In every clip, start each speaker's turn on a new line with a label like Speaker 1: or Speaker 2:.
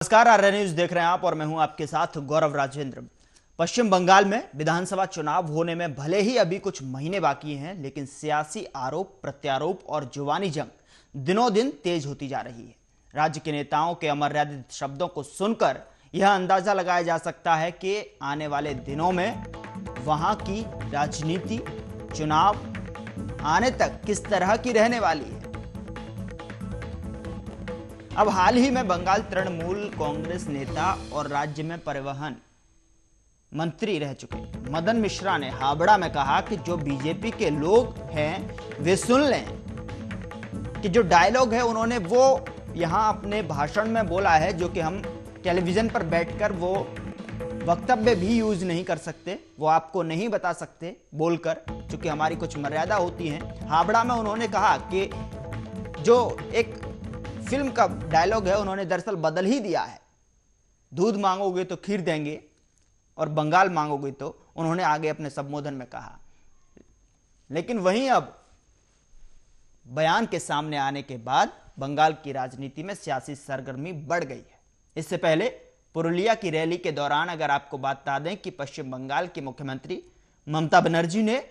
Speaker 1: नमस्कार, आर्य न्यूज देख रहे हैं आप और मैं हूं आपके साथ गौरव राजेंद्र। पश्चिम बंगाल में विधानसभा चुनाव होने में भले ही अभी कुछ महीने बाकी हैं, लेकिन सियासी आरोप प्रत्यारोप और जुबानी जंग दिनों दिन तेज होती जा रही है। राज्य के नेताओं के अमर्यादित शब्दों को सुनकर यह अंदाजा लगाया जा सकता है कि आने वाले दिनों में वहां की राजनीति चुनाव आने तक किस तरह की रहने वाली है। अब हाल ही में बंगाल तृणमूल कांग्रेस नेता और राज्य में परिवहन मंत्री रह चुके मदन मिश्रा ने हावड़ा में कहा कि जो बीजेपी के लोग हैं वे सुन लें कि जो डायलॉग है उन्होंने वो यहां अपने भाषण में बोला है, जो कि हम टेलीविजन पर बैठकर वो वक्तव्य भी यूज नहीं कर सकते, वो आपको नहीं बता सकते बोलकर, क्योंकि हमारी कुछ मर्यादा होती है। हावड़ा में उन्होंने कहा कि जो एक फिल्म का डायलॉग है उन्होंने दरअसल बदल ही दिया है। दूध मांगोगे तो खीर देंगे और बंगाल मांगोगे तो, उन्होंने आगे अपने संबोधन में कहा। लेकिन वहीं अब बयान के सामने आने के बाद बंगाल की राजनीति में सियासी सरगर्मी बढ़ गई है। इससे पहले पुरुलिया की रैली के दौरान अगर आपको बता दें कि पश्चिम बंगाल की मुख्यमंत्री ममता बनर्जी ने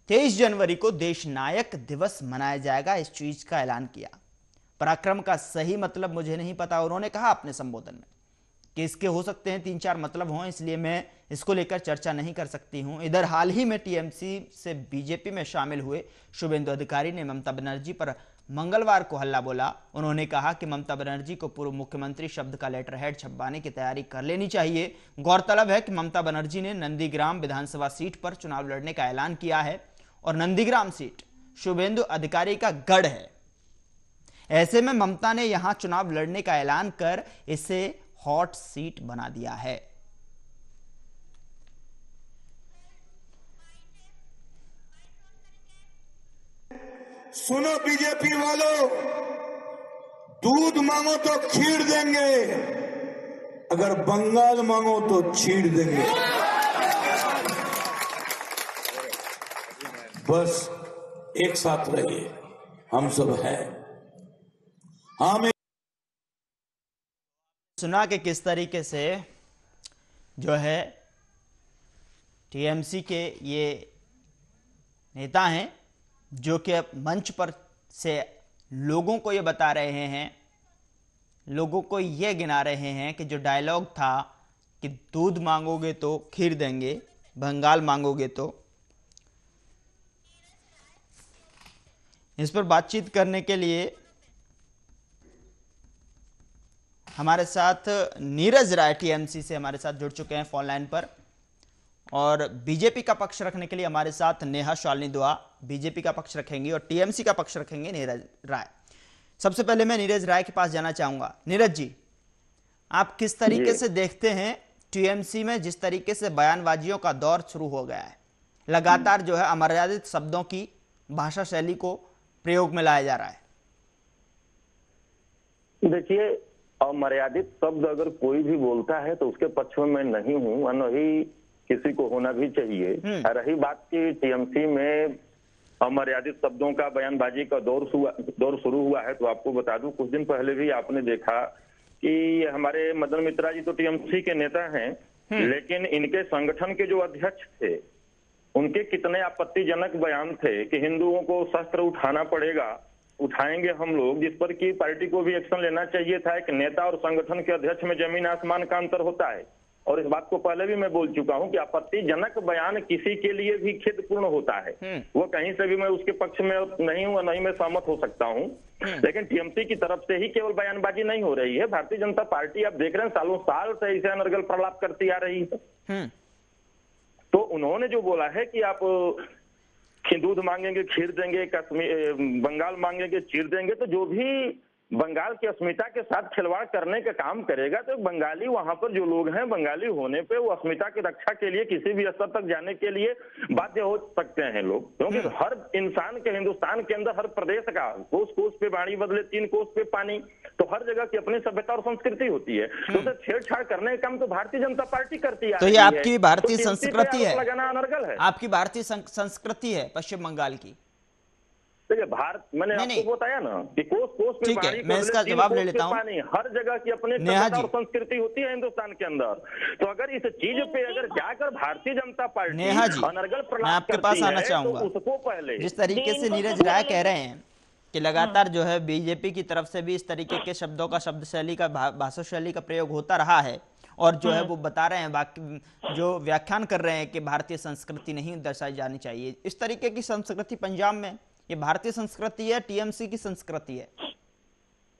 Speaker 1: 23 जनवरी को देश नायक दिवस मनाया जाएगा, इस चीज का ऐलान किया। पराक्रम का सही मतलब मुझे नहीं पता, उन्होंने कहा अपने संबोधन में कि इसके हो सकते हैं 3-4 मतलब हों, इसलिए मैं इसको लेकर चर्चा नहीं कर सकती हूं। इधर हाल ही में टीएमसी से बीजेपी में शामिल हुए शुभेंदु अधिकारी ने ममता बनर्जी पर मंगलवार को हल्ला बोला। उन्होंने कहा कि ममता बनर्जी को पूर्व मुख्यमंत्री शब्द का लेटर हेड छपवाने की तैयारी कर लेनी चाहिए। गौरतलब है कि ममता बनर्जी ने नंदीग्राम विधानसभा सीट पर चुनाव लड़ने का ऐलान किया है और नंदीग्राम सीट शुभेंदु अधिकारी का गढ़ है। ऐसे में ममता ने यहां चुनाव लड़ने का ऐलान कर इसे हॉट सीट बना दिया है।
Speaker 2: सुनो बीजेपी वालों, दूध मांगो तो खीर देंगे, अगर बंगाल मांगो तो चीर देंगे। बस एक साथ रहिए, हम सब हैं। हम
Speaker 1: सुना कि किस तरीके से जो है टीएमसी के ये नेता हैं जो कि मंच पर से लोगों को ये बता रहे हैं, लोगों को ये गिना रहे हैं कि जो डायलॉग था कि दूध मांगोगे तो खीर देंगे, बंगाल मांगोगे तो। इस पर बातचीत करने के लिए हमारे साथ नीरज राय टीएमसी से हमारे साथ जुड़ चुके हैं फोन लाइन पर, और बीजेपी का पक्ष रखने के लिए हमारे साथ नेहा शालिनी दुआ बीजेपी का पक्ष रखेंगी और टीएमसी का पक्ष रखेंगे नीरज राय। सबसे पहले मैं नीरज राय के पास जाना चाहूंगा। नीरज जी, आप किस तरीके से देखते हैं टीएमसी में जिस तरीके से बयानबाजियों का दौर शुरू हो गया है, लगातार जो है अमर्यादित शब्दों की भाषा शैली को प्रयोग में लाया जा रहा है?
Speaker 3: देखिए, अमर्यादित शब्द अगर कोई भी बोलता है तो उसके पक्ष में मैं नहीं हूं और नहीं किसी को होना भी चाहिए। रही बात की टीएमसी में अमर्यादित शब्दों का बयानबाजी का दौर शुरू हुआ है, तो आपको बता दूं कुछ दिन पहले भी आपने देखा कि हमारे मदन मित्रा जी तो टीएमसी के नेता हैं, लेकिन इनके संगठन के जो अध्यक्ष थे उनके कितने आपत्तिजनक बयान थे कि हिंदुओं को शस्त्र उठाना पड़ेगा, उठाएंगे हम लोग, जिस पर कि पार्टी को भी एक्शन लेना चाहिए था। एक नेता और संगठन के अध्यक्ष में जमीन आसमान का अंतर होता है, और इस बात को पहले भी मैं बोल चुका हूं कि आपत्तिजनक बयान किसी के लिए भी खेदपूर्ण होता है। वो कहीं से भी मैं उसके पक्ष में नहीं हूं और नहीं मैं सहमत हो सकता हूं, लेकिन टीएमसी की तरफ से ही केवल बयानबाजी नहीं हो रही है। भारतीय जनता पार्टी आप देख रहे हैं सालों साल से इसे अनर्गल प्रलाप करती आ रही है। तो उन्होंने जो बोला है कि आप दूध मांगेंगे खीर देंगे, बंगाल मांगेंगे चीर देंगे, तो जो भी बंगाल की अस्मिता के साथ खिलवाड़ करने का काम करेगा तो बंगाली वहां पर जो लोग हैं, बंगाली होने पे वो अस्मिता की रक्षा के लिए किसी भी स्तर तक जाने के लिए बाध्य हो सकते हैं लोग, क्योंकि हर इंसान के हिंदुस्तान के अंदर हर प्रदेश का कोस कोस पे वाणी बदले 3 कोस पे पानी, तो हर जगह की अपनी सभ्यता और संस्कृति होती है। तो उसे छेड़छाड़ करने का काम तो भारतीय जनता पार्टी करती है।
Speaker 1: तो ये आपकी भारतीय संस्कृति है,
Speaker 3: लगाना अनर्गल है।
Speaker 1: आपकी भारतीय संस्कृति है पश्चिम बंगाल की।
Speaker 3: देखिए भारत, मैंने
Speaker 1: नहीं,
Speaker 3: आपको बताया ना कि कोस कोस में
Speaker 1: ठीक है,
Speaker 3: पानी
Speaker 1: मैं इसका जवाब ले लेता हूं।
Speaker 3: हर जगह की अपनी सभ्यता और संस्कृति होती है हिंदुस्तान के अंदर। तो अगर इस चीज पे अगर जाकर भारतीय जनता पार्टी
Speaker 1: नेहा जी,
Speaker 3: अनर्गल
Speaker 1: मैं
Speaker 3: प्रलाप
Speaker 1: आपके पास
Speaker 3: करती
Speaker 1: आना
Speaker 3: है,
Speaker 1: चाहूंगा।
Speaker 3: तो उसको पहले
Speaker 1: जिस तरीके से नीरज राय कह रहे हैं कि लगातार जो है बीजेपी की तरफ से भी इस तरीके के शब्दों का, शब्द शैली का, भाषा शैली का प्रयोग होता रहा है, और जो है वो बता रहे हैं, बाकी जो व्याख्यान कर रहे हैं कि भारतीय संस्कृति नहीं दर्शाई जानी चाहिए। इस तरीके की संस्कृति पंजाब में, ये भारतीय संस्कृति है, टीएमसी की संस्कृति है?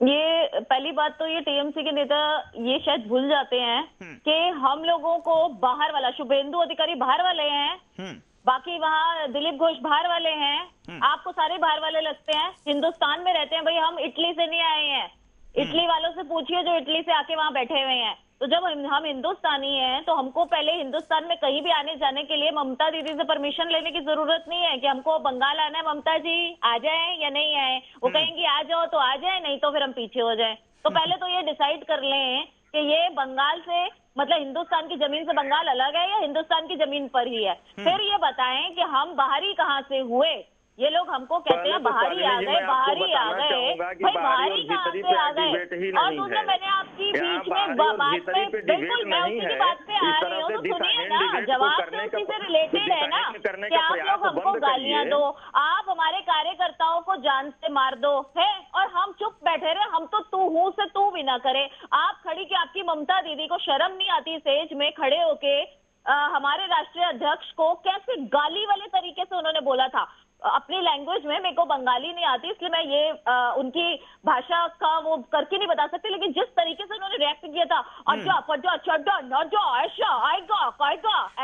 Speaker 4: ये पहली बात तो ये टीएमसी के नेता ये शायद भूल जाते हैं कि हम लोगों को बाहर वाला, शुभेंदु अधिकारी बाहर वाले हैं, बाकी वहाँ दिलीप घोष बाहर वाले हैं, आपको सारे बाहर वाले लगते हैं। हिंदुस्तान में रहते हैं भाई, हम इटली से नहीं आए हैं। इटली वालों से पूछिए जो इटली से आके वहाँ बैठे हुए हैं। तो जब हम हिंदुस्तानी हैं तो हमको पहले हिंदुस्तान में कहीं भी आने जाने के लिए ममता दीदी से परमिशन लेने की जरूरत नहीं है कि हमको बंगाल आना है, ममता जी आ जाए या नहीं आए। वो कहेंगी आ जाओ तो आ जाए, नहीं तो फिर हम पीछे हो जाए। तो पहले तो ये डिसाइड कर लें कि ये बंगाल से, मतलब हिंदुस्तान की जमीन से बंगाल अलग है या हिंदुस्तान की जमीन पर ही है। फिर ये बताएं कि हम बाहरी कहाँ से हुए। ये लोग हमको कहते हैं बाहरी आ गए, बाहरी आ गए, भाई बाहरी कहाँ से आ गए। और दूसरा, मैंने आपकी बीच में बात में, बिल्कुल मैं उसी की बात पे आ रही हूँ, तो सुनिए ना, जवाब तो उसी से रिलेटेड है ना कि आप लोग हमको गालियां दो, आप हमारे कार्यकर्ताओं को जान से मार दो है, और हम चुप बैठे रहे। हम तो तू हूँ से तू भी ना करे। आप खड़ी कि आपकी ममता दीदी को शर्म नहीं आती स्टेज में खड़े होके हमारे राष्ट्रीय अध्यक्ष को कैसे गाली वाले तरीके से उन्होंने बोला था अपनी लैंग्वेज में। मेरे को बंगाली नहीं आती, इसलिए मैं ये उनकी भाषा का वो करके नहीं बता सकती, लेकिन जिस तरीके से उन्होंने रिएक्ट किया था,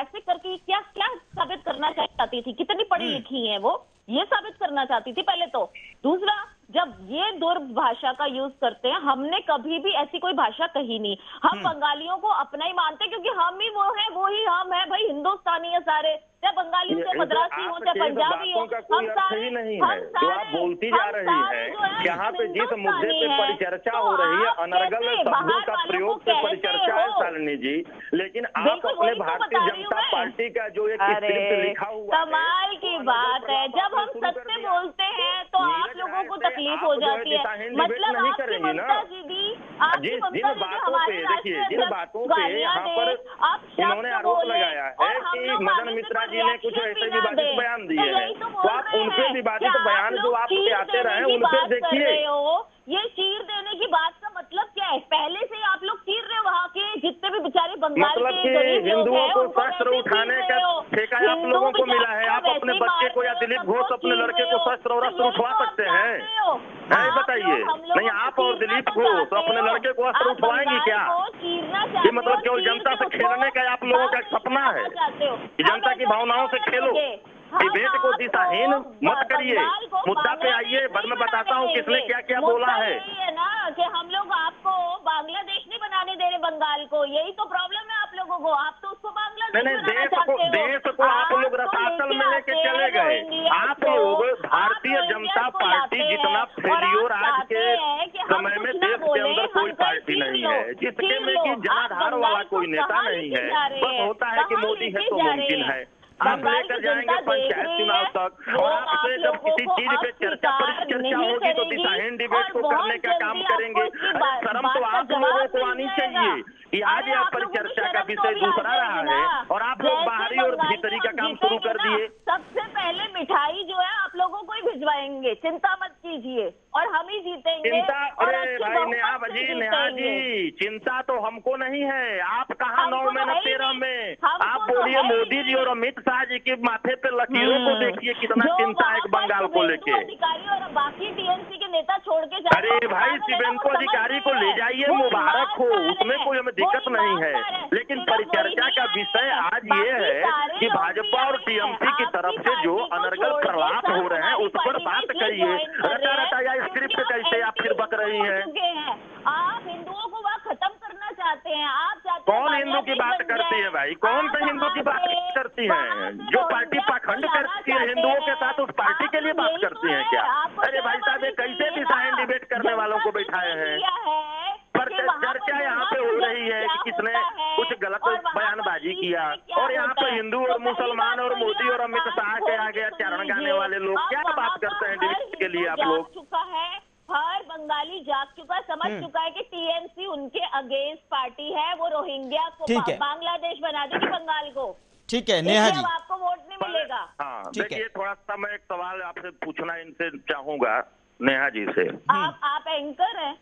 Speaker 4: ऐसे करके क्या क्या साबित करना चाहती थी, कितनी पढ़ी लिखी है वो, ये साबित करना चाहती थी पहले तो। दूसरा, जब ये दुर्भाषा का यूज करते हैं, हमने कभी भी ऐसी कोई भाषा कही नहीं। हम बंगालियों को अपना ही मानते क्योंकि हम ही वो है, वो ही हम है भाई। हिंदुस्तानी है सारे, चाहे बंगाली हो, चाहे मद्रासी हो, चाहे पंजाबी हो, हम सारे
Speaker 3: नहीं है। जो आप बोलती जा रही है, यहाँ पे जिस मुद्दे पे परिचर्चा हो रही है, अनर्गल शब्दों का प्रयोग से परिचर्चा है शालिनी जी, लेकिन आप अपने भारतीय जनता पार्टी का जो एक स्क्रिप्ट लिखा हुआ है,
Speaker 4: कमाल की बात है। जब हम सत्य बोलते हैं तो आप लोगों को तकलीफ हो जाती है। मतलब आपकी ममता दीदी, आपकी ममता दीदी हमारे राष्ट्रीय अध्यक्ष गालियां दे, आप
Speaker 3: इन्होंने आरोप लगाया है कि मदन मिश्रा जी ने कुछ ऐसे विवादित बयान दिए हैं, तो आप उनसे विवादित बयान जो आप आते रहे उनसे देखिए।
Speaker 4: ये चीर देने की बात का मतलब क्या है? पहले से ही आप लोग चीर रहे हो वहाँ के जितने भी बेचारे बंगाल
Speaker 3: मतलब
Speaker 4: के गरीब लोग
Speaker 3: हिंदुओं
Speaker 4: हैं,
Speaker 3: को
Speaker 4: उनको
Speaker 3: शस्त्र
Speaker 4: वैसे
Speaker 3: उठाने
Speaker 4: चीर
Speaker 3: का
Speaker 4: रहे हो।
Speaker 3: ठेका आप लोगों को मिला है। आप अपने बच्चे को या दिलीप घोष अपने लड़के को शस्त्र और अस्त्र उठवा सकते हैं? नहीं बताइए। नहीं, आप और दिलीप घोष अपने लड़के को अस्त्र उठवाएंगी क्या? ये मतलब केवल जनता से खेलने का आप लोगों का सपना है कि जनता की भावनाओं से खेलो। डिबेट को दिशाहीन मत करिए, मुद्दा पे आइए, बाद में बताता हूँ किसने क्या क्या बोला है।
Speaker 4: ना कि हम लोग आपको बांग्लादेश नहीं बनाने दे रहे बंगाल को, यही तो प्रॉब्लम है आप लोगों को। आप तो उसको बांग्लादेश
Speaker 3: देश को आप लोग रसातल में लेके चले गए। आप लोग भारतीय जनता पार्टी जितना फेलियोर आज के समय में देश के अंदर कोई पार्टी नहीं है जिसके में कि जनाधार वाला कोई नेता नहीं है। बस होता है कि मोदी है तो मुमकिन है। आप लेकर जाएंगे पंचायत चुनाव तक, और आपसे जब किसी चीज पे चर्चा होगी तो दिशाहीन डिबेट को करने का काम करेंगे। शर्म तो आप लोगों को आनी चाहिए कि आज यह परिचर्चा का विषय दूसरा रहा है और आप लोग बाहरी और भीतरी का काम शुरू कर दिए।
Speaker 4: सबसे पहले मिठाई जो है आप लोगों को ही भिजवाएंगे, चिंता मत कीजिए, और हम ही जीतेंगे।
Speaker 3: चिंता, अरे भाई नेहा जी, चिंता तो हमको नहीं है। आप कहाँ 9 में न 13 में? आप बोलिए मोदी जी और अमित शाह जी के माथे पे लकीरों को देखिए कितना चिंता है बंगाल को लेके।
Speaker 4: अधिकारी और बाकी टीएमसी के नेता छोड़ के जा रहे हैं।
Speaker 3: अरे भाई, शिवेंदु अधिकारी को ले जाइए, मुबारक हो, उसमें कोई हमें दिक्कत नहीं है। लेकिन परिचर्चा का विषय आज ये है कि भाजपा और टीएमसी की तरफ से जो अनर्गल प्रलाप हो रहे हैं उस पर बात करिए। रटा या स्क्रिप्ट कैसे आप फिर बक रही हैं?
Speaker 4: आप हिंदुओं को वहाँ खत्म करना चाहते हैं। आप चाहते
Speaker 3: कौन हिंदू की बात करती है भाई? कौन सा हिंदू की बात करती है? जो पार्टी पाखंड करती है हिंदुओं के साथ, उस पार्टी के लिए बात करती है क्या? अरे भाई साहब, कैसे दिशाहीन डिबेट करने वालों को बैठाए हैं? पर चर्चा यहाँ पे हो रही है कि किसने कुछ गलत बयानबाजी किया, और यहाँ पे हिंदू और मुसलमान और मोदी और अमित शाह के आगे चरण गाने वाले लोग क्या बात करते हैं? के लिए आप
Speaker 4: जाग
Speaker 3: लोग
Speaker 4: चुका है, हर बंगाली जाग चुका है, समझ चुका है कि टीएमसी उनके अगेंस्ट पार्टी है, वो रोहिंग्या को
Speaker 1: ठीक है।
Speaker 4: बांग्लादेश बना देगी बंगाल को।
Speaker 1: ठीक है नेहा
Speaker 4: इसलिए
Speaker 1: जी,
Speaker 4: अब आपको वोट नहीं मिलेगा।
Speaker 3: हाँ
Speaker 1: ठीक है।
Speaker 3: देखिए, थोड़ा सा मैं एक सवाल आपसे पूछना इनसे चाहूंगा, नेहा जी से।
Speaker 4: आप एंकर हैं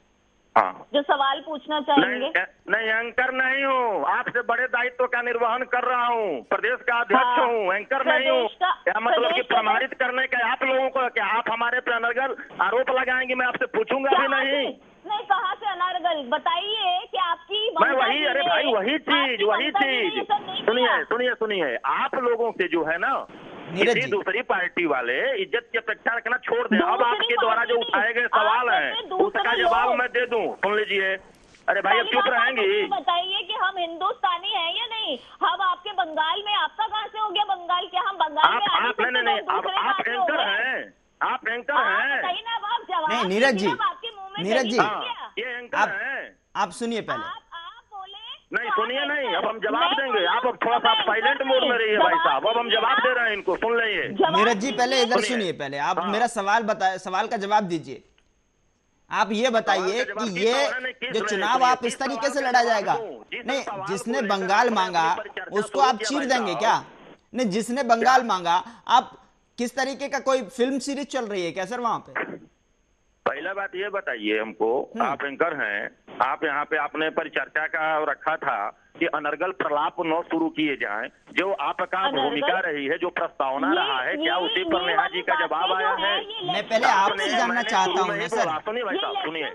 Speaker 3: हाँ,
Speaker 4: जो सवाल पूछना चाहेंगे?
Speaker 3: नहीं एंकर नहीं हूँ, आपसे बड़े दायित्व का निर्वहन कर रहा हूँ, प्रदेश का अध्यक्ष
Speaker 4: हाँ,
Speaker 3: हूँ, एंकर नहीं हूँ। क्या मतलब कि प्रमाणित करने का आप लोगों को, क्या आप हमारे पे अनर्गल आरोप लगाएंगे? मैं आपसे पूछूंगा भी नहीं।
Speaker 4: नहीं, कहाँ से अनारगल बताइए कि आपकी
Speaker 3: मैं वही, अरे भाई वही चीज सुनिए, आप लोगों से जो है ना, किसी दूसरी पार्टी वाले इज्जत की अपेक्षा रखना छोड़ दें। अब आपके द्वारा जो उठाए गए सवाल हैं उसका जवाब मैं दे दूं, सुन लीजिए। अरे भाई अब चुप रहेंगी?
Speaker 4: बताइए कि हम हिंदुस्तानी हैं या नहीं? हम आपके बंगाल में, आपका कहाँ से हो गया बंगाल? क्या हम बंगाल में
Speaker 3: आप आप एंकर हैं, आप एंकर हैं।
Speaker 1: नहीं नीरज जी, नीरज जी
Speaker 3: ये एंकर हैं।
Speaker 1: आप सुनिए पहले।
Speaker 3: नहीं सुनिए, नहीं अब हम जवाब देंगे। आप अब थोड़ा सा साइलेंट मोड में रहिए भाई साहब, अब हम जवाब दे रहे हैं इनको, सुन लीजिए।
Speaker 1: नीरज जी पहले इधर सुनिए, पहले आप मेरा सवाल का जवाब दीजिए। आप ये बताइए कि ये जो चुनाव आप इस तरीके से लड़ा जाएगा? नहीं, जिसने बंगाल मांगा उसको आप चीर देंगे क्या? नहीं, जिसने बंगाल मांगा, आप किस तरीके का कोई फिल्म सीरीज चल रही है क्या सर वहां पे?
Speaker 3: पहला बात ये बताइए हमको, आप एंकर हैं, आप यहाँ पे आपने परिचर्चा का रखा था कि अनर्गल प्रलाप न शुरू किए जाएं, जो आपका भूमिका रही है, जो प्रस्तावना रहा है, क्या उसी पर नेहा जी का जवाब आया है?
Speaker 1: मैं पहले आपसे जानना चाहता हूँ सर,
Speaker 3: सुनिए भाई साहब सुनिए,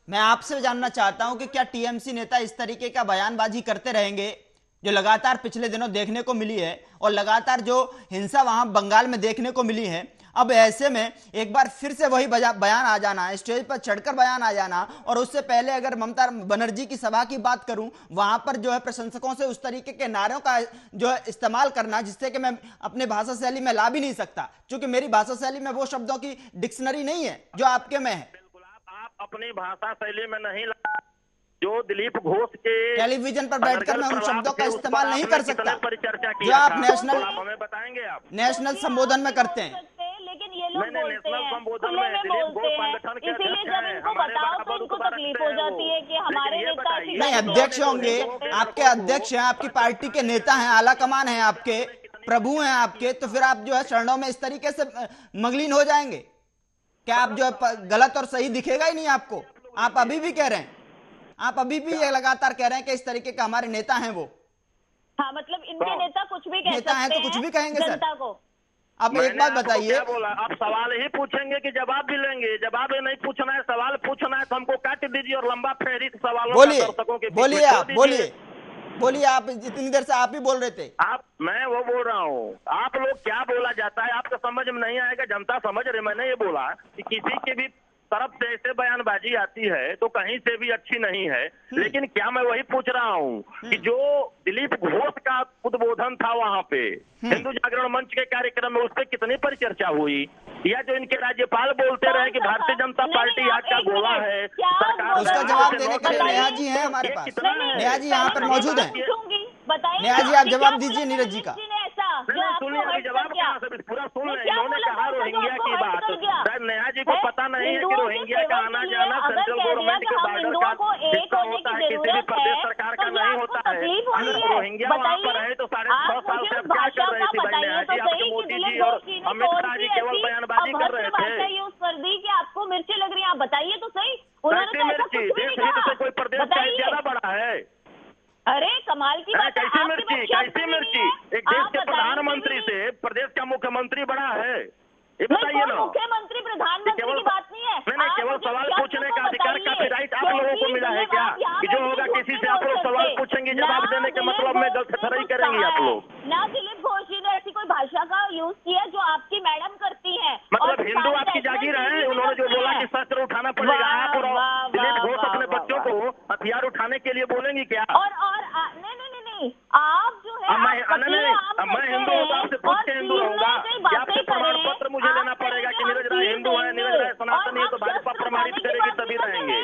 Speaker 1: मैं आपसे जानना चाहता हूं कि क्या टीएमसी नेता इस तरीके का बयानबाजी करते रहेंगे जो लगातार पिछले दिनों देखने को मिली है, और लगातार जो हिंसा वहां बंगाल में देखने को मिली है? अब ऐसे में एक बार फिर से वही बयान आ जाना, स्टेज पर चढ़कर बयान आ जाना, और उससे पहले अगर ममता बनर्जी की सभा की बात करूं, वहां पर जो है प्रशंसकों से उस तरीके के नारों का जो है इस्तेमाल करना जिससे कि मैं अपने भाषा शैली में ला भी नहीं सकता, क्योंकि मेरी भाषा शैली में वो शब्दों की डिक्शनरी नहीं है जो आपके में है।
Speaker 3: बिल्कुल आप अपनी भाषा शैली में नहीं, जो दिलीप घोष के
Speaker 1: टेलीविजन पर बैठकर मैं उन शब्दों का इस्तेमाल नहीं कर सकता
Speaker 3: परिचर्चा
Speaker 1: जो आप नेशनल
Speaker 3: हमें बताएंगे, आप
Speaker 1: नेशनल संबोधन में करते हैं।
Speaker 4: लेकिन ये लोग बोलते हैं, खुले में बोलते हैं, इसीलिए जब इनको बताओ तो इनको तकलीफ हो जाती है कि हमारे नेता
Speaker 1: नहीं, अध्यक्ष होंगे, आपके अध्यक्ष हैं, आपकी पार्टी के नेता हैं, आला कमान हैं, आपके प्रभु हैं आपके, तो फिर आप जो है चरणों में इस तरीके से मगलीन हो जाएंगे क्या? आप जो है गलत और सही दिखेगा ही नहीं आपको। आप अभी भी कह रहे हैं, आप अभी भी ये लगातार कह रहे हैं कि इस तरीके का हमारे नेता हैं वो।
Speaker 4: हाँ, मतलब इनके नेता कुछ भी कह
Speaker 1: नेता हैं तो कुछ भी कहेंगे सर
Speaker 4: जनता को।
Speaker 1: अब एक बात बताइए,
Speaker 3: बोला आप सवाल ही पूछेंगे कि जवाब भी लेंगे? जवाब ही नहीं पूछना है, सवाल पूछना है तो हमको काट दीजिए और लंबा फेरी सवालों
Speaker 1: बोलिए
Speaker 3: बोलिए
Speaker 1: आप, बोलिए आप, इतनी देर से आप ही बोल रहे थे।
Speaker 3: मैं वो बोल रहा हूँ, आप लोग क्या बोला जाता है आपको समझ में नहीं आएगा, जनता समझ रही। मैंने ये बोला कि किसी के भी तरफ से ऐसे बयानबाजी आती है तो कहीं से भी अच्छी नहीं है, लेकिन क्या मैं वही पूछ रहा हूँ कि जो दिलीप घोष का उद्बोधन था वहाँ पे हिंदू जागरण मंच के कार्यक्रम में, उस पर कितनी परिचर्चा हुई? या जो इनके राज्यपाल बोलते रहे कि भारतीय जनता पार्टी आज का गोला है, सरकार
Speaker 1: उसका जवाब देने के लिए नेहा जी हैं हमारे पास। नेहा जी यहाँ पर मौजूद हैं। नेहा जी आप जवाब दीजिए नीरज जी का।
Speaker 3: सुनिए अभी जवाब कहाँ से पूरा सुन रहे। इन्होंने कहा रोहिंग्या की बात, शायद नेहा जी को पता नहीं है कि रोहिंग्या का आना जाना सेंट्रल गवर्नमेंट के बॉर्डर का हिस्सा होता है, किसी भी प्रदेश सरकार का नहीं होता है। अगर रोहिंग्या वहाँ पर है तो 6.5 साल से क्या कर रही थी भाई नेहा जी? आपके मोदी जी और अमित शाह जी केवल बयानबाजी कर रहे थे।
Speaker 4: यूज कर दी कि आपको मिर्ची लग रही है, आप बताइए तो सही।
Speaker 3: कैसी मिर्ची? देश हित से कोई प्रदेश का ज्यादा बड़ा है?
Speaker 4: अरे कमाल की बात है।
Speaker 3: कैसी मिर्ची? कैसी मिर्ची? एक देश के प्रधानमंत्री से प्रदेश का मुख्यमंत्री बड़ा है, ये बताइए ना।
Speaker 4: मुख्यमंत्री प्रधानमंत्री की बात नहीं है।
Speaker 3: नहीं, केवल सवाल पूछने का अधिकार का भी राइट आप लोगों को मिला है क्या? कि जो होगा किसी से आप लोग सवाल पूछेंगे, जवाब देने के मतलब में गलत खराई करेंगे आप लोग।
Speaker 4: ना दिलीप घोष जी ने ऐसी कोई भाषा का यूज किया जो आपकी मैडम करती है।
Speaker 3: मतलब हिंदू आपकी जागीर है, उन्होंने जो बोला कि शस्त्र उठाना पड़ेगा, आप और दिलीप घोष अपने बच्चों को हथियार उठाने के लिए बोलेंगी क्या?
Speaker 4: और नहीं, आप जो है
Speaker 3: मैं हिंदू हूँ, आपसे पूछ के हिंदू रहूंगा। क्या आपसे प्रमाण पत्र मुझे लेना पड़ेगा कि नीरज राय हिंदू है, नीरज राय सनातनी है, तो भाजपा प्रमाणित करेगी तभी रहेंगे।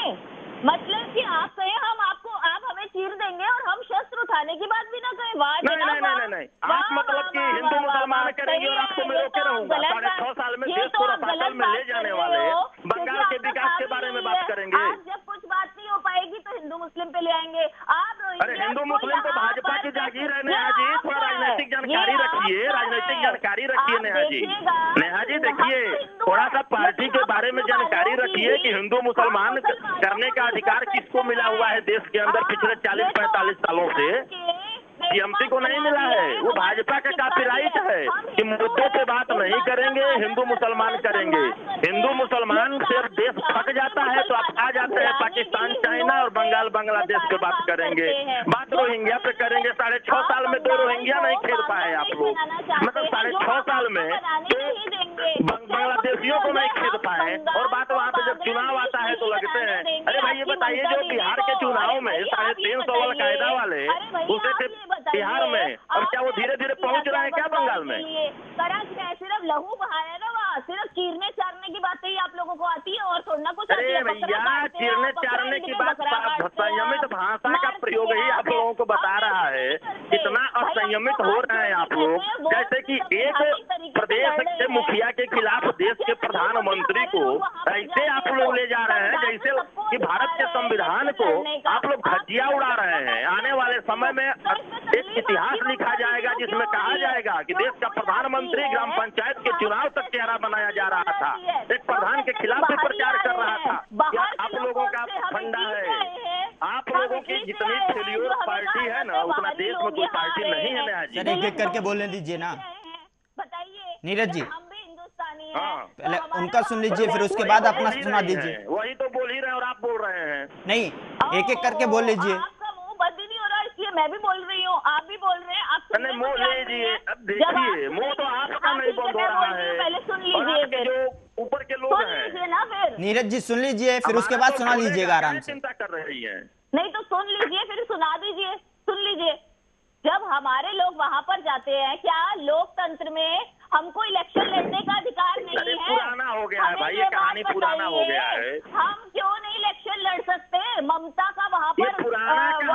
Speaker 4: मतलब कि आप कहें हम आपको, आप हमें चीर देंगे और हम शस्त्र उठाने की बात भी ना करें। वाह
Speaker 3: नहीं, आप मतलब कि हिंदू मुसलमान करेंगे और आपको मैं रोके रहूंगा। 6.5 साल में देश को रसातल में ले जाने वाले बंगाल के विकास के बारे में बात करेंगे।
Speaker 4: आज जब कुछ बात नहीं हो पाएगी तो हिंदू मुस्लिम पे ले आएंगे आप।
Speaker 3: अरे हिंदू मुस्लिम तो भाजपा की जागीर है नेहा जी, थोड़ा राजनीतिक जानकारी रखिए, राजनीतिक जानकारी रखिए नेहा जी। नेहा जी देखिए, थोड़ा सा पार्टी के बारे में जानकारी रखिए कि हिंदू मुसलमान करने का अधिकार किसको मिला हुआ है देश के अंदर पिछले 40-45 सालों से। टीएमसी को नहीं मिला है, वो भाजपा का कॉपीराइट है कि मुद्दों पे बात नहीं करेंगे, हिंदू मुसलमान करेंगे। हिंदू मुसलमान से देश फट जाता है तो आप आ जाते हैं पाकिस्तान, चाइना और बंगाल, बांग्लादेश पे बात करेंगे। बात रोहिंग्या पे करेंगे। 6.5 साल में 2 रोहिंग्या नहीं खेल पाए आप लोग, मतलब 6.5 साल में बांग्लादेशियों को नहीं खेल पाए। और बात वहाँ पे जब चुनाव आता है तो लगते हैं। अरे भाई ये बताइए, जो बिहार के चुनाव में 350 वाला कायदा वाले उसे बिहार में, और क्या वो धीरे धीरे पहुंच रहे हैं क्या बंगाल में?
Speaker 4: सिर्फ लहू बहाया ना वहाँ, सिर्फ चीरने चारने की बातें ही आप लोगों को आती है और थोड़ा कुछ।
Speaker 3: अरे भैया, चीरने चारने की बात, संयमित भाषा का प्रयोग ही आप लोगों को बता रहा है कितना असंयमित हो रहे हैं आप लोग। जैसे कि एक प्रदेश के मुखिया के खिलाफ देश के प्रधानमंत्री को ऐसे आप लोग ले जा रहे हैं जैसे कि भारत के संविधान को आप लोग धज्जियां उड़ा रहे हैं। आने वाले समय में एक इतिहास लिखा जाएगा जिसमें कहा जाएगा कि देश का प्रधानमंत्री ग्राम पंचायत के चुनाव तक चेहरा बनाया जा रहा था, एक प्रधान के खिलाफ भी प्रचार कर रहा था। क्या आप लोगों का फंडा है? आप लोगों की जितनी फेल्योर पार्टी है ना, उतना देश में कोई पार्टी नहीं है नेहा जी।
Speaker 1: एक एक करके बोलने दीजिए ना,
Speaker 4: बताइए
Speaker 1: नीरज जी।
Speaker 4: हम भी हिंदुस्तानी
Speaker 3: हाँ।
Speaker 4: हैं,
Speaker 1: पहले उनका सुन लीजिए, फिर उसके बाद अपना सुना दीजिए।
Speaker 3: वही तो बोल ही रहे हैं और आप बोल रहे हैं।
Speaker 1: नहीं, एक एक करके बोल लीजिए।
Speaker 4: आपका मुंह बंद ही नहीं हो रहा, इसलिए मैं भी बोल रही हूँ, आप भी बोल रहे हैं। आप
Speaker 3: नहीं, मुंह लीजिए। अब देखिए, मुंह तो आपका नहीं बंद हो रहा है,
Speaker 4: पहले सुन
Speaker 3: और
Speaker 4: लीजिए,
Speaker 3: आपके
Speaker 4: फिर
Speaker 3: जो ऊपर के लोग
Speaker 4: सुन
Speaker 3: हैं।
Speaker 4: लीजिए ना, फिर
Speaker 1: नीरज जी सुन लीजिए, फिर उसके बाद सुना लीजिएगा आराम से।
Speaker 3: चिंता कर रही है।
Speaker 4: नहीं तो सुन लीजिए, फिर सुना दीजिए। सुन लीजिए, जब हमारे लोग वहां पर जाते हैं, क्या लोकतंत्र में हमको इलेक्शन लड़ने का अधिकार नहीं है?
Speaker 3: पुराना हो गया है भाई, ये कहानी पुराना हो गया है।
Speaker 4: हम क्यों नहीं इलेक्शन लड़ सकते? ममता का वहां पर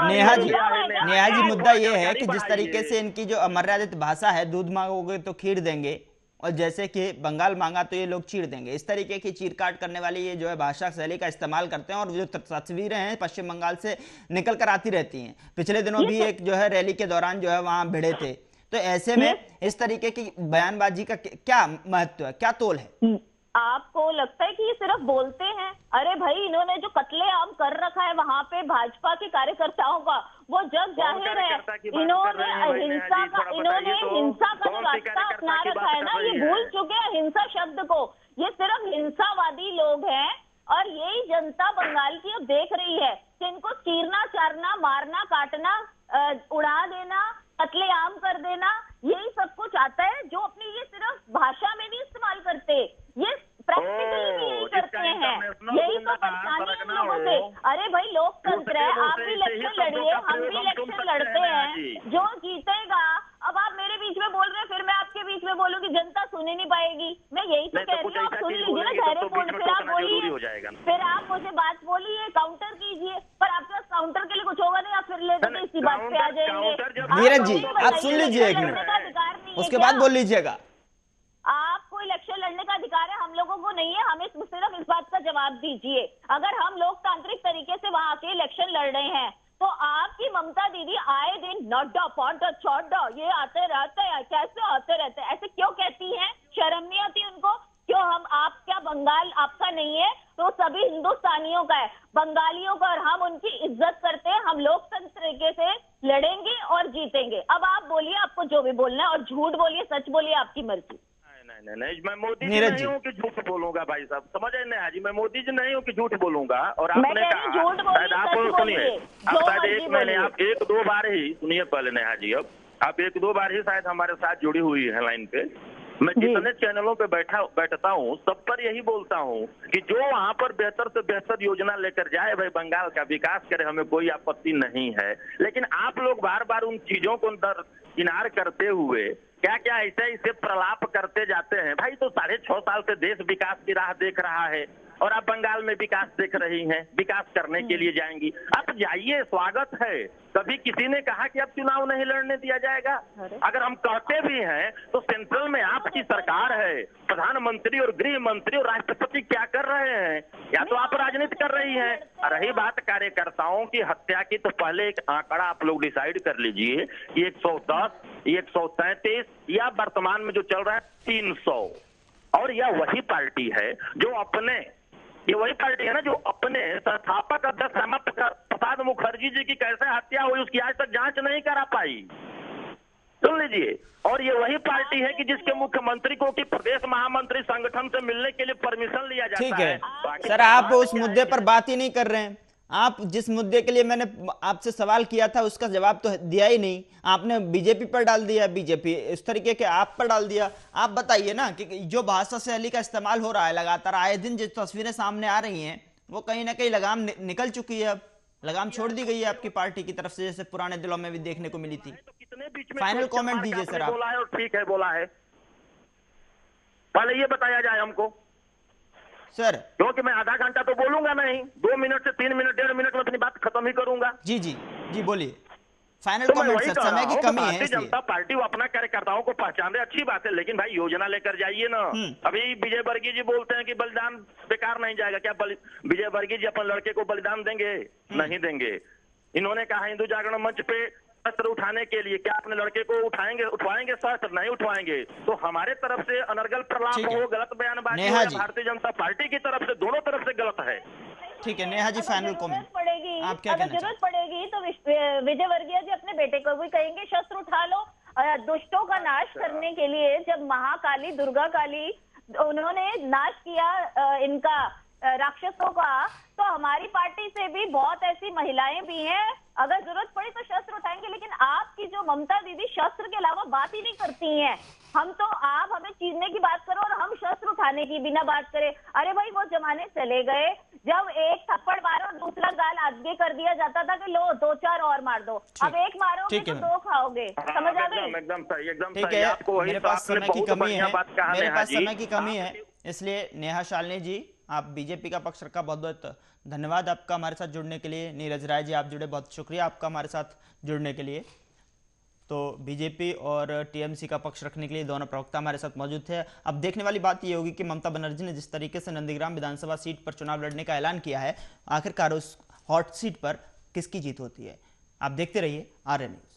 Speaker 1: नेहा जी मुद्दा ये है कि जिस तरीके से इनकी जो अमर्यादित भाषा है, दूध मांगोगे तो खीर देंगे, और जैसे कि बंगाल मांगा तो ये लोग चीर देंगे, इस तरीके की चीर काट करने वाली ये जो है भाषा शैली का इस्तेमाल करते हैं। और जो तस्वीरें हैं पश्चिम बंगाल से निकल कर आती रहती हैं, पिछले दिनों भी एक जो है रैली के दौरान जो है वहां भिड़े थे। तो ऐसे में इस तरीके की बयानबाजी का क्या महत्व है, क्या तोल है?
Speaker 4: आपको लगता है कि ये सिर्फ बोलते हैं? अरे भाई, इन्होंने जो कत्लेआम कर रखा है वहां पे भाजपा के कार्यकर्ताओं का, वो जग जाहिर है। इन्होंने हिंसा का जो रास्ता अपना रखा है ना, ये भूल चुके हैं हिंसा शब्द को। ये सिर्फ हिंसावादी लोग हैं और यही जनता बंगाल की अब देख रही है कि इनको चीरना चारना, मारना काटना, उड़ा देना, कत्लेआम कर देना, यही सब कुछ आता है। जो अपनी ये सिर्फ भाषा में नहीं इस्तेमाल करते, ये प्रैक्टिकली भी यही करते हैं। यही तो परेशानी है लोगों से। अरे भाई, लोकतंत्र है, आप भी इलेक्शन लड़िए, हम भी इलेक्शन लड़ते हैं, जो जीतेगा। अब आप मेरे बीच में बोल रहे हैं, फिर मैं आपके बीच में बोलूंगी, जनता सुन ही नहीं पाएगी। मैं यही तो कह रही हूँ, आप सुन लीजिए ना धैर्यपूर्ण, फिर आप बोलिए, फिर आप मुझे बात बोलिए, काउंटर कीजिए। पर आपके पास काउंटर के लिए कुछ होगा नहीं, आप फिर लेकर इसी बात पे आ जाएंगे।
Speaker 1: नीरज जी आप सुन लीजिए एक मिनट, उसके बाद बोल लीजिएगा।
Speaker 4: आपको इलेक्शन लड़ने का अधिकार है, हम लोगों को नहीं है। हमें सिर्फ इस बात का जवाब दीजिए। अगर हम लोकतांत्रिक तरीके से वहां के इलेक्शन लड़ रहे हैं, तो आपकी ममता दीदी आए दिन नड्डा पांडा चौडा ये आते रहते हैं, कैसे आते रहते हैं, ऐसे क्यों कहती हैं? शर्म नहीं आती उनको? क्यों? हम, आप क्या बंगाल आपका नहीं है? तो सभी हिंदुस्तानियों का है, बंगालियों का, और हम उनकी इज्जत करते हैं। हम लोकतंत्र तरीके से लड़ेंगे और जीतेंगे। अब आप बोलिए, आपको जो भी बोलना है, और झूठ बोलिए, सच बोलिए, आपकी मर्जी।
Speaker 3: नहीं, मैं मोदी जी नहीं हूँ कि झूठ बोलूंगा भाई साहब, समझ रहे हैं जी? मैं मोदी जी नहीं हूँ कि झूठ बोलूंगा। और आपने कहा शायद आप सुनिए, आप शायद आप 1-2 बार ही सुनिए पहले नेहा जी, अब आप 1-2 बार ही शायद हमारे साथ जुड़ी हुई है लाइन पे। मैं जितने चैनलों पे बैठता हूँ, सब पर यही बोलता हूँ कि जो वहाँ पर बेहतर से बेहतर योजना लेकर जाए भाई, बंगाल का विकास करे, हमें कोई आपत्ति नहीं है। लेकिन आप लोग बार बार उन चीजों को दरकिनार करते हुए क्या क्या ऐसे प्रलाप करते जाते हैं भाई। तो 6.5 साल से देश विकास की राह देख रहा है, और आप बंगाल में विकास देख रही हैं, विकास करने के लिए जाएंगी। आप जाइए, स्वागत है। कभी किसी ने कहा कि अब चुनाव नहीं लड़ने दिया जाएगा? अगर हम कहते भी हैं तो सेंट्रल में आपकी सरकार है, प्रधानमंत्री और गृह मंत्री और राष्ट्रपति क्या कर रहे हैं? या तो आप राजनीति कर रही हैं। रही बात कार्यकर्ताओं की हत्या की, तो पहले एक आंकड़ा आप लोग डिसाइड कर लीजिए कि 110, 133 या वर्तमान में जो चल रहा है 300। और यह वही पार्टी है जो अपने, ये वही पार्टी है ना जो अपने संस्थापक अध्यक्ष श्यामा प्रसाद मुखर्जी जी की कैसे हत्या हुई उसकी आज तक जांच नहीं करा पाई। सुन लीजिए। और ये वही पार्टी है कि जिसके मुख्यमंत्री को कि प्रदेश महामंत्री संगठन से मिलने के लिए परमिशन लिया जाता है।
Speaker 1: ठीक है सर, आप उस मुद्दे पर बात ही नहीं कर रहे हैं। आप जिस मुद्दे के लिए मैंने आपसे सवाल किया था उसका जवाब तो दिया ही नहीं। आपने बीजेपी पर डाल दिया, बीजेपी इस तरीके के आप पर डाल दिया। आप बताइए ना कि जो भाषा शैली का इस्तेमाल हो रहा है लगातार, आए दिन जो तस्वीरें सामने आ रही हैं वो कहीं ना कहीं लगाम निकल चुकी है। अब लगाम छोड़ दी गई है आपकी पार्टी की तरफ से, जैसे पुराने दिनों में भी देखने को मिली थी। फाइनल कमेंट दीजिए सर आप।
Speaker 3: बोला है और ठीक है बोला है, पहले ये बताया जाए हमको
Speaker 1: सर।
Speaker 3: क्योंकि मैं आधा घंटा तो बोलूंगा नहीं, 2 मिनट से 3 मिनट 1.5 मिनट में अपनी बात खत्म ही करूंगा।
Speaker 1: जी जी जी बोलिए। फाइनल
Speaker 3: तो
Speaker 1: कमेंट सर, समय की कमी है।
Speaker 3: भारतीय जनता पार्टी वो अपना कार्यकर्ताओं को पहचान रहे, अच्छी बात है, लेकिन भाई योजना लेकर जाइए ना। अभी विजय वर्गीय जी बोलते हैं कि बलिदान बेकार नहीं जाएगा। क्या विजय वर्गीय जी अपने लड़के को बलिदान देंगे? नहीं देंगे। इन्होंने कहा हिंदू जागरण मंच पे शस्त्र उठाने के लिए, क्या अपने लड़के को उठवाएंगे शस्त्र? नहीं उठवाएंगे। तो हमारे तरफ से अनर्गल प्रलाप हो, गलत बयानबाजी हो, भारतीय जनता पार्टी की तरफ से, दोनों तरफ से गलत है।
Speaker 1: ठीक है नेहा जी, फाइनल कमेंट
Speaker 4: पड़ेगी,
Speaker 1: आप क्या
Speaker 4: अगर जरूरत पड़ेगी तो विजय वर्गीय जी अपने बेटे को भी कहेंगे शस्त्र उठा लो। दुष्टों का नाश करने के लिए जब महाकाली दुर्गा काली उन्होंने नाश किया इनका राक्षसों का, तो हमारी पार्टी से भी बहुत ऐसी महिलाएं भी हैं, अगर जरूरत पड़ी तो शस्त्र उठाएंगे। लेकिन आपकी जो ममता दीदी शस्त्र के अलावा बात ही नहीं करती हैं। हम तो आप हमें चीरने की बात करो और हम शस्त्र उठाने की बिना बात करें। अरे भाई वो जमाने चले गए जब एक थप्पड़ मारो और दूसरा गाल आगे कर दिया जाता था कि लो 2-4 और मार दो। अब एक मारोगे तो 2 खाओगे। समझ आ गई?
Speaker 3: एकदम सही, एकदम
Speaker 1: ठीक है। मेरे पास समय की कमी है, मेरे पास समय की कमी है, इसलिए नेहा शालिनी जी आप बीजेपी का पक्ष रखा, बहुत बहुत धन्यवाद आपका हमारे साथ जुड़ने के लिए। नीरज राय जी आप जुड़े, बहुत शुक्रिया आपका हमारे साथ जुड़ने के लिए। तो बीजेपी और टीएमसी का पक्ष रखने के लिए दोनों प्रवक्ता हमारे साथ मौजूद थे। अब देखने वाली बात यह होगी कि ममता बनर्जी ने जिस तरीके से नंदीग्राम विधानसभा सीट पर चुनाव लड़ने का ऐलान किया है, आखिरकार उस हॉट सीट पर किसकी जीत होती है। आप देखते रहिए आर्य न्यूज़।